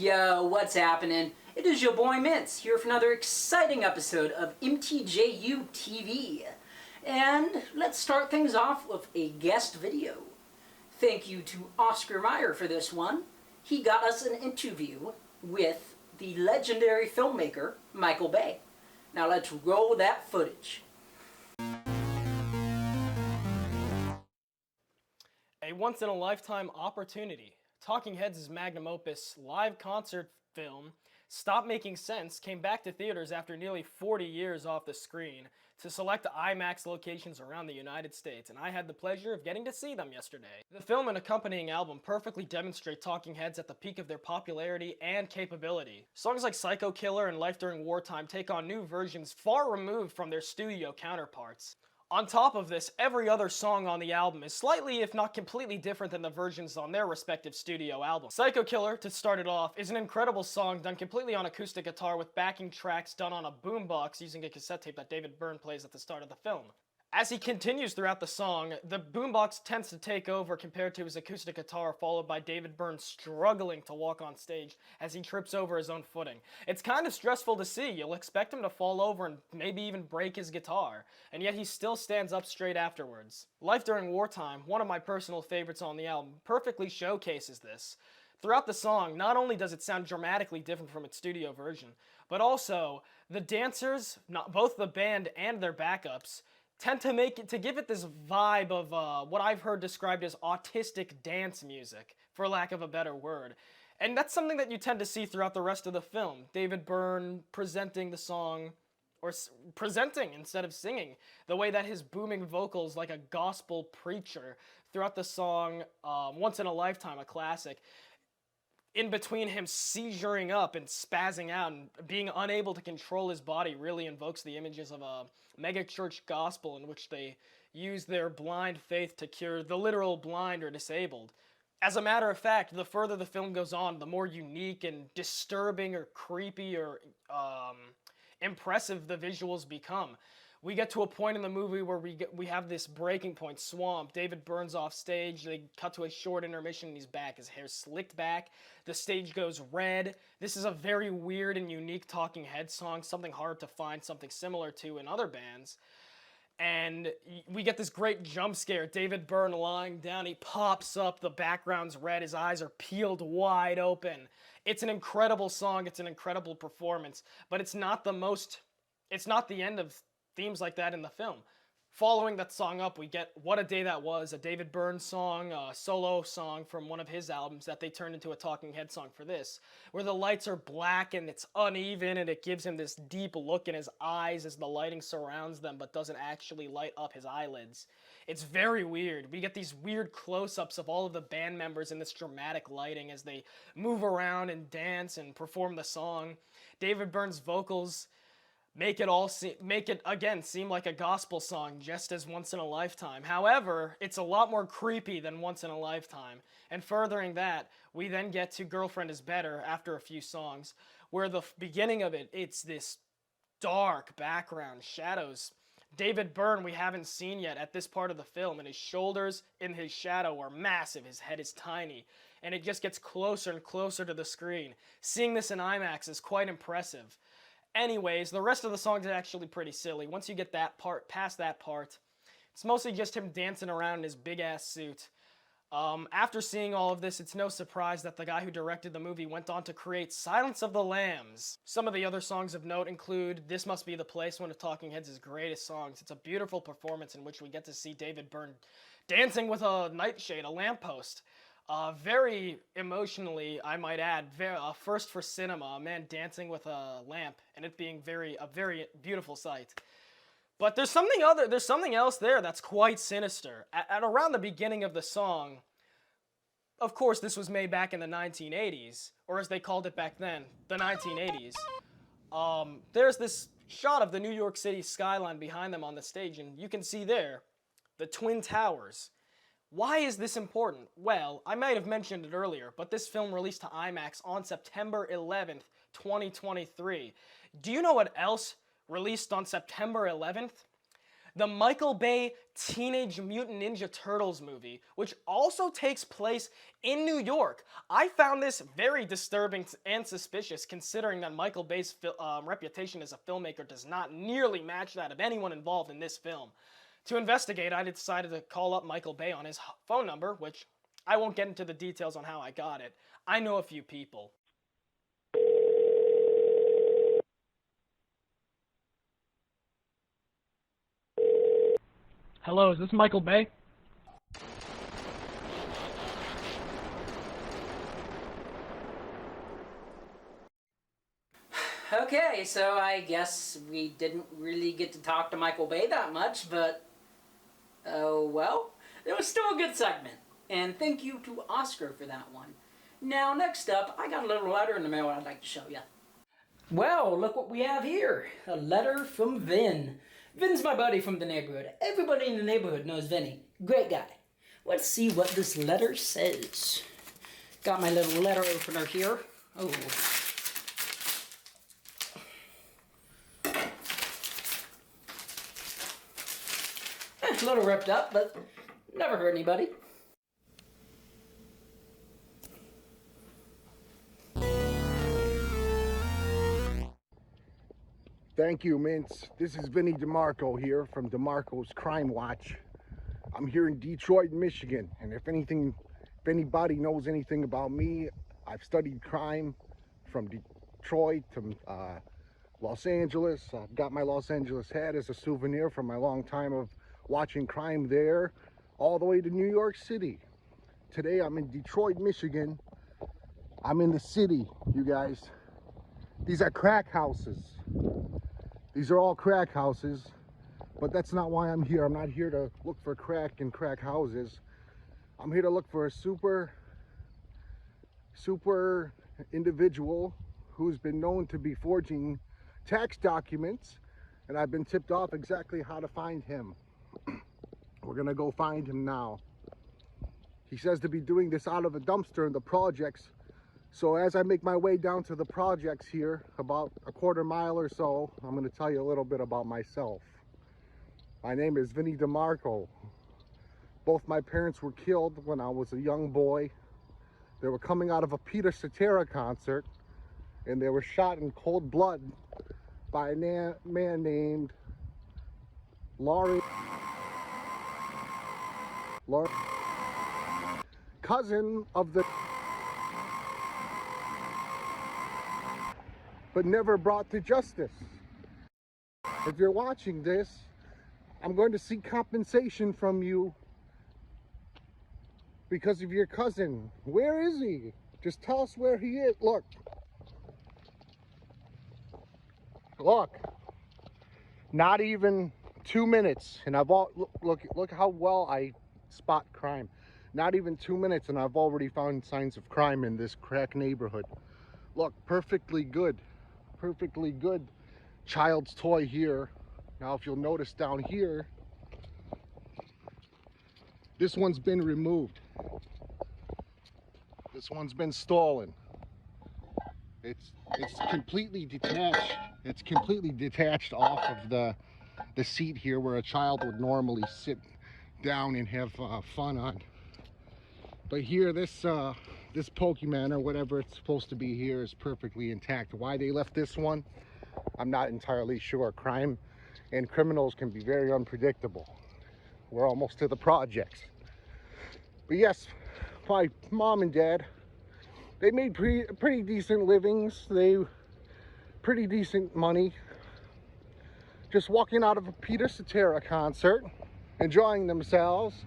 Yo, what's happening? It is your boy Mints, here for another exciting episode of MTJU-TV. And let's start things off with a guest video. Thank you to Osckar Mayer for this one. He got us an interview with the legendary filmmaker, Michael Bay. Now let's roll that footage. A once-in-a-lifetime opportunity. Talking Heads' magnum opus live concert film, Stop Making Sense, came back to theaters after nearly 40 years off the screen to select IMAX locations around the United States, and I had the pleasure of getting to see them yesterday. The film and accompanying album perfectly demonstrate Talking Heads at the peak of their popularity and capability. Songs like Psycho Killer and Life During Wartime take on new versions far removed from their studio counterparts. On top of this, every other song on the album is slightly, if not completely different than the versions on their respective studio albums. Psycho Killer, to start it off, is an incredible song done completely on acoustic guitar with backing tracks done on a boombox using a cassette tape that David Byrne plays at the start of the film. As he continues throughout the song, the boombox tends to take over compared to his acoustic guitar, followed by David Byrne struggling to walk on stage as he trips over his own footing. It's kind of stressful to see. You'll expect him to fall over and maybe even break his guitar, and yet he still stands up straight afterwards. Life During Wartime, one of my personal favorites on the album, perfectly showcases this. Throughout the song, not only does it sound dramatically different from its studio version, but also the dancers, both the band and their backups, tend to give it this vibe of what I've heard described as autistic dance music, for lack of a better word. And that's something that you tend to see throughout the rest of the film. David Byrne presenting the song, or presenting instead of singing, the way that his booming vocals like a gospel preacher throughout the song Once in a Lifetime, a classic, in between him seizuring up and spazzing out and being unable to control his body really invokes the images of a megachurch gospel in which they use their blind faith to cure the literal blind or disabled. As a matter of fact, the further the film goes on, the more unique and disturbing or creepy or impressive the visuals become. We get to a point in the movie where we have this breaking point, swamp. David Byrne's off stage. They cut to a short intermission and he's back. His hair's slicked back. The stage goes red. This is a very weird and unique Talking Heads song, something hard to find something similar to in other bands. And we get this great jump scare. David Byrne lying down. He pops up. The background's red. His eyes are peeled wide open. It's an incredible song. It's an incredible performance. But it's not the end of themes like that in the film. Following that song up, we get What a Day That Was, a David Byrne song, a solo song from one of his albums that they turned into a Talking Head song for this, where the lights are black and it's uneven and it gives him this deep look in his eyes as the lighting surrounds them but doesn't actually light up his eyelids. It's very weird. We get these weird close-ups of all of the band members in this dramatic lighting as they move around and dance and perform the song. David Byrne's vocals make it again seem like a gospel song, just as Once in a Lifetime. However, it's a lot more creepy than Once in a Lifetime. And furthering that, we then get to Girlfriend Is Better after a few songs, where the beginning of it's this dark background, shadows. David Byrne we haven't seen yet at this part of the film, and his shoulders in his shadow are massive, his head is tiny, and it just gets closer and closer to the screen. Seeing this in IMAX is quite impressive. Anyways, the rest of the songs are actually pretty silly. Once you get past that part, it's mostly just him dancing around in his big-ass suit. After seeing all of this, it's no surprise that the guy who directed the movie went on to create Silence of the Lambs. Some of the other songs of note include This Must Be the Place, one of Talking Heads' greatest songs. It's a beautiful performance in which we get to see David Byrne dancing with a nightshade, a lamppost. Very emotionally, I might add, first for cinema, a man dancing with a lamp, and it being a very beautiful sight. But there's something else there that's quite sinister. At around the beginning of the song, of course this was made back in the 1980s, or as they called it back then, the 1980s. There's this shot of the New York City skyline behind them on the stage, and you can see there the Twin Towers. Why is this important? Well, I might have mentioned it earlier, but this film released to IMAX on September 11th, 2023. Do you know what else released on September 11th? the Michael Bay Teenage Mutant Ninja Turtles movie, which also takes place in New York. I found this very disturbing and suspicious, considering that Michael Bay's reputation as a filmmaker does not nearly match that of anyone involved in this film. To investigate, I decided to call up Michael Bay on his phone number, which I won't get into the details on how I got it. I know a few people. Hello, is this Michael Bay? Okay, so I guess we didn't really get to talk to Michael Bay that much, but well, it was still a good segment. And thank you to Oscar for that one. Now, next up, I got a little letter in the mail I'd like to show you. Well, look what we have here. A letter from Vin. Vin's my buddy from the neighborhood. Everybody in the neighborhood knows Vinny. Great guy. Let's see what this letter says. Got my little letter opener here. Oh. A little ripped up, but never hurt anybody. Thank you, Mince. This is Vinny DeMarco here from DeMarco's Crime Watch. I'm here in Detroit, Michigan, and if anybody knows anything about me, I've studied crime from Detroit to Los Angeles. I've got my Los Angeles hat as a souvenir from my long time of watching crime there, all the way to New York City. Today I'm in Detroit, Michigan. I'm in the city, you guys. These are crack houses. These are all crack houses, but that's not why I'm here. I'm not here to look for crack in crack houses. I'm here to look for a super individual who's been known to be forging tax documents, and I've been tipped off exactly how to find him. We're gonna go find him now. He says to be doing this out of a dumpster in the projects. So as I make my way down to the projects here, about a quarter mile or so, I'm going to tell you a little bit about myself. My name is Vinny DeMarco. Both my parents were killed when I was a young boy. They were coming out of a Peter Cetera concert, and they were shot in cold blood by a man named Laurie, cousin of the, but never brought to justice. If you're watching this, I'm going to seek compensation from you because of your cousin. Where is he? Just tell us where he is. Look. Look. Not even 2 minutes, and look how well I spot crime. Not even 2 minutes, and I've already found signs of crime in this crack neighborhood. Look, perfectly good child's toy here. Now if you'll notice down here, this one's been removed. This one's been stolen. It's completely detached. It's completely detached off of the seat here where a child would normally sit down and have fun on. But here, this Pokemon or whatever it's supposed to be here is perfectly intact. Why they left this one, I'm not entirely sure. Crime and criminals can be very unpredictable. We're almost to the projects. But yes, my mom and dad, they made pretty decent livings. Pretty decent money. Just walking out of a Peter Cetera concert, enjoying themselves,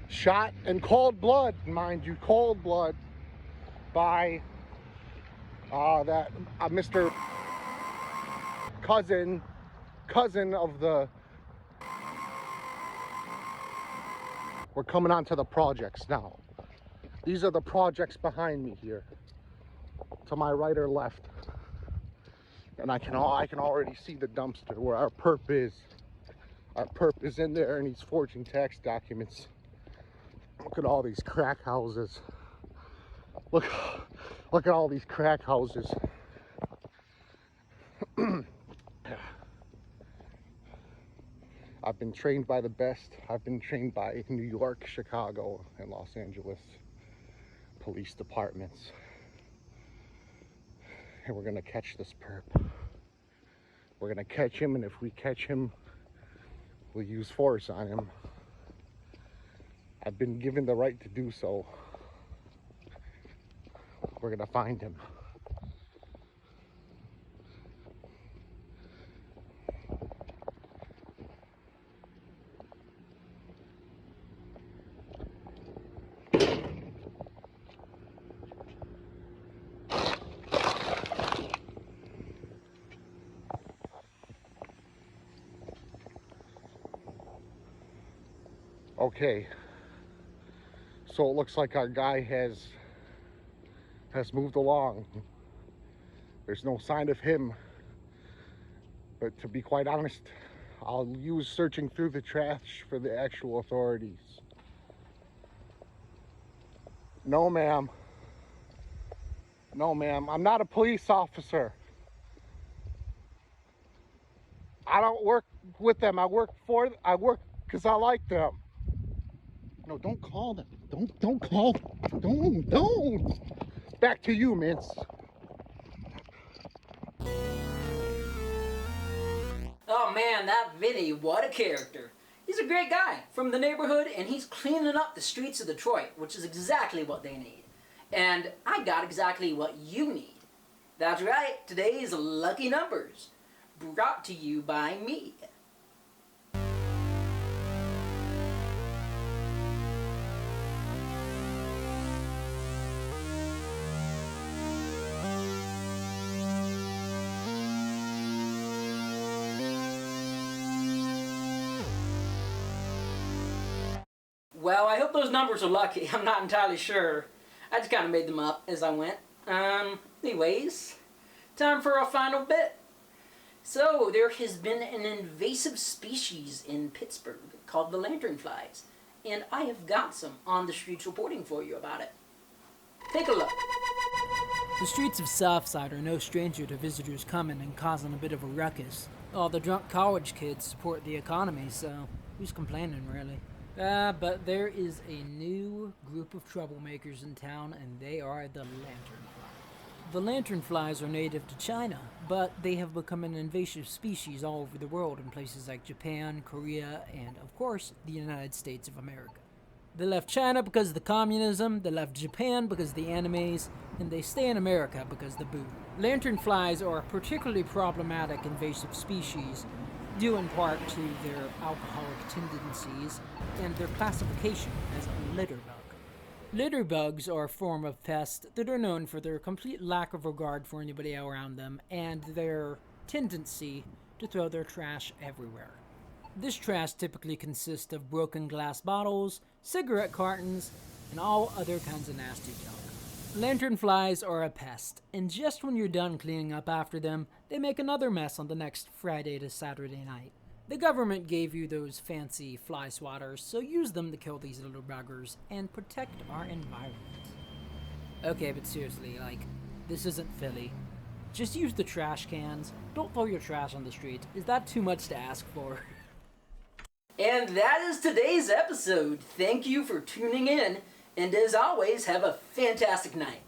shot in cold blood, mind you, cold blood, by Mr. cousin of the. We're coming on to the projects now. These are the projects behind me here, to my right or left, and I can already see the dumpster where our perp is. Our perp is in there, and he's forging tax documents. Look at all these crack houses. Look at all these crack houses. I've been trained by the best. I've been trained by New York, Chicago, and Los Angeles police departments. And we're gonna catch this perp. We're gonna catch him, and if we catch him, we'll use force on him. I've been given the right to do so. We're gonna find him. Okay, so it looks like our guy has moved along. There's no sign of him, but to be quite honest, I'll use searching through the trash for the actual authorities. No, ma'am. No, ma'am. I'm not a police officer. I don't work with them. I work because I like them. No, don't call them. Don't call them. Don't. Back to you, Mince. Oh man, that Vinny, what a character. He's a great guy from the neighborhood, and he's cleaning up the streets of Detroit, which is exactly what they need. And I got exactly what you need. That's right, today's Lucky Numbers, brought to you by me. Well, I hope those numbers are lucky. I'm not entirely sure. I just kind of made them up as I went. Anyways, time for our final bit. So, there has been an invasive species in Pittsburgh called the Lanternflies, and I have got some on the streets reporting for you about it. Take a look. The streets of Southside are no stranger to visitors coming and causing a bit of a ruckus. All the drunk college kids support the economy, so who's complaining, really? But there is a new group of troublemakers in town, and they are the Lanternflies. The Lanternflies are native to China, but they have become an invasive species all over the world in places like Japan, Korea, and, of course, the United States of America. They left China because of the communism, they left Japan because of the animes, and they stay in America because of the boom. Lanternflies are a particularly problematic invasive species, due in part to their alcoholic tendencies and their classification as a litter bug. Litter bugs are a form of pest that are known for their complete lack of regard for anybody around them and their tendency to throw their trash everywhere. This trash typically consists of broken glass bottles, cigarette cartons, and all other kinds of nasty junk. Lanternflies are a pest, and just when you're done cleaning up after them, they make another mess on the next Friday to Saturday night. The government gave you those fancy fly swatters, so use them to kill these little buggers and protect our environment. Okay, but seriously, this isn't Philly. Just use the trash cans. Don't throw your trash on the street. Is that too much to ask for? And that is today's episode. Thank you for tuning in, and as always, have a fantastic night.